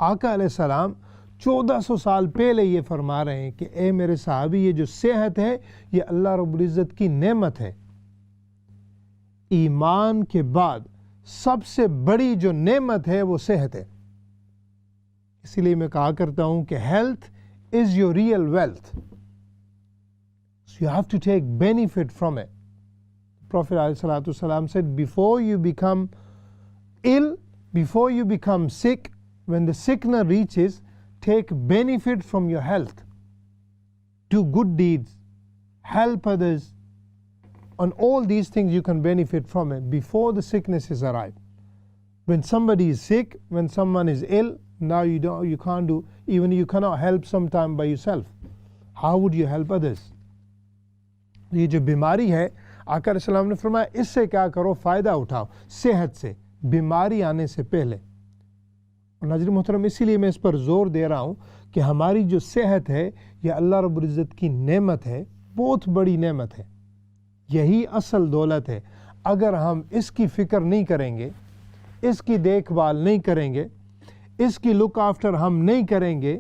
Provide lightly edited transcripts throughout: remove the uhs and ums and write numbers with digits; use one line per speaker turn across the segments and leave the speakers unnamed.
آقا علیہ السلام 1400 سال پہلے یہ فرما رہے ہیں کہ اے میرے صحابی، یہ جو صحت ہے یہ اللہ رب العزت کی نعمت ہے. ایمان کے بعد سب سے بڑی جو نعمت ہے وہ صحت ہے. اسی لیے میں کہا کرتا ہوں کہ health is your real wealth. So you have to take benefit from it. Prophet ﷺ said, before you become ill, before you become sick, when the sickness reaches, take benefit from your health. Do good deeds, help others. On all these things you can benefit from it before the sicknesses arrive. When somebody is sick, when someone is ill, now you can't do, even you cannot help sometime by yourself. How would you help others? یہ جو بیماری ہے، آقا علیہ السلام نے فرمایا اس سے کیا کرو، فائدہ اٹھاؤ صحت سے، بیماری آنے سے پہلے. اور ناظرین محترم، اسی لیے میں اس پر زور دے رہا ہوں کہ ہماری جو صحت ہے یہ اللہ رب العزت کی نعمت ہے، بہت بڑی نعمت ہے، یہی اصل دولت ہے. اگر ہم اس کی فکر نہیں کریں گے، اس کی دیکھ بھال نہیں کریں گے، اس کی لک آفٹر ہم نہیں کریں گے،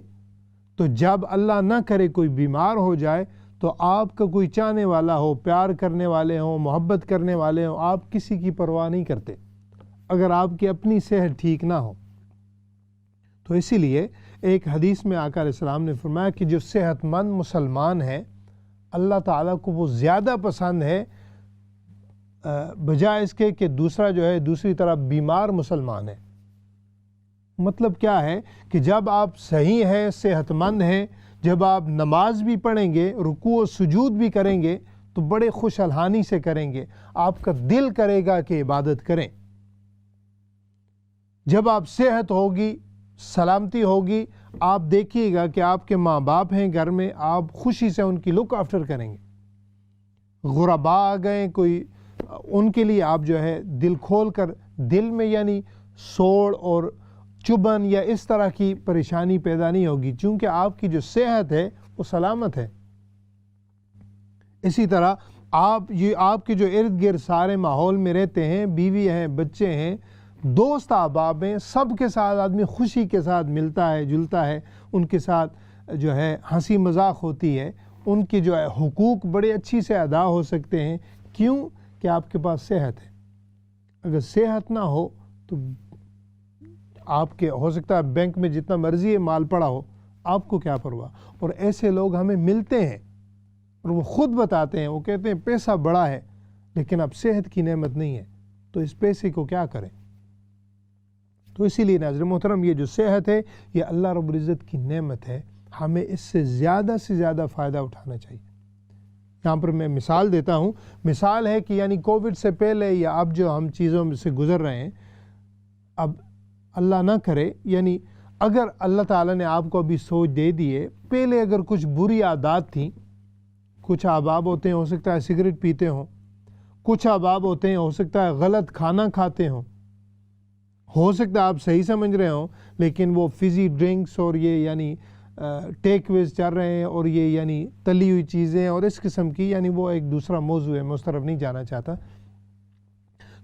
تو جب اللہ نہ کرے کوئی بیمار ہو جائے تو آپ کا کوئی چاہنے والا ہو، پیار کرنے والے ہوں، محبت کرنے والے ہوں، آپ کسی کی پرواہ نہیں کرتے اگر آپ کی اپنی صحت ٹھیک نہ ہو. تو اسی لیے ایک حدیث میں آقا علیہ السلام نے فرمایا کہ جو صحت مند مسلمان ہے اللہ تعالیٰ کو وہ زیادہ پسند ہے بجائے اس کے کہ دوسرا جو ہے دوسری طرف بیمار مسلمان ہے. مطلب کیا ہے کہ جب آپ صحیح ہیں، صحت مند ہیں، جب آپ نماز بھی پڑھیں گے، رکوع و سجود بھی کریں گے تو بڑے خوش الحانی سے کریں گے، آپ کا دل کرے گا کہ عبادت کریں. جب آپ صحت ہوگی، سلامتی ہوگی، آپ دیکھیے گا کہ آپ کے ماں باپ ہیں گھر میں، آپ خوشی سے ان کی لک آفٹر کریں گے. غربا آ گئے کوئی، ان کے لیے آپ جو ہے دل کھول کر، دل میں یعنی سوڑ اور چبھن یا اس طرح کی پریشانی پیدا نہیں ہوگی، چونکہ آپ کی جو صحت ہے وہ سلامت ہے. اسی طرح آپ کے جو ارد گرد سارے ماحول میں رہتے ہیں، بیوی ہیں، بچے ہیں، دوست احباب ہیں، سب کے ساتھ آدمی خوشی کے ساتھ ملتا ہے جلتا ہے، ان کے ساتھ جو ہے ہنسی مذاق ہوتی ہے، ان کے جو ہے حقوق بڑے اچھی سے ادا ہو سکتے ہیں. کیوں؟ کہ آپ کے پاس صحت ہے. اگر صحت نہ ہو تو آپ کے ہو سکتا ہے بینک میں جتنا مرضی مال پڑا ہو، آپ کو کیا پرواہ. اور ایسے لوگ ہمیں ملتے ہیں اور وہ خود بتاتے ہیں، وہ کہتے ہیں پیسہ بڑا ہے لیکن اب صحت کی نعمت نہیں ہے، تو اس پیسے کو کیا کریں. تو اسی لیے ناظرین محترم، یہ جو صحت ہے یہ اللہ رب العزت کی نعمت ہے، ہمیں اس سے زیادہ فائدہ اٹھانا چاہیے. یہاں پر میں مثال دیتا ہوں. مثال ہے کہ یعنی کووڈ سے پہلے یا اب جو ہم چیزوں میں سے گزر رہے ہیں، اب اللہ نہ کرے، یعنی اگر اللہ تعالیٰ نے آپ کو ابھی سوچ دے دیے، پہلے اگر کچھ بری عادات تھیں، کچھ احباب ہوتے ہیں ہو سکتا ہے سگریٹ پیتے ہوں، کچھ احباب ہوتے ہیں ہو سکتا ہے غلط کھانا کھاتے ہوں، ہو سکتا ہے آپ صحیح سمجھ رہے ہوں لیکن وہ فزی ڈرنکس اور یہ یعنی ٹیک ویز چل رہے ہیں، اور یہ یعنی تلی ہوئی چیزیں اور اس قسم کی، یعنی وہ ایک دوسرا موضوع ہے، میں اس طرف نہیں جانا چاہتا.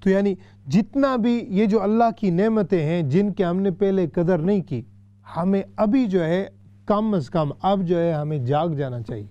تو یعنی جتنا بھی یہ جو اللہ کی نعمتیں ہیں جن کے ہم نے پہلے قدر نہیں کی، ہمیں ابھی جو ہے کم از کم اب جو ہے ہمیں جاگ جانا چاہیے.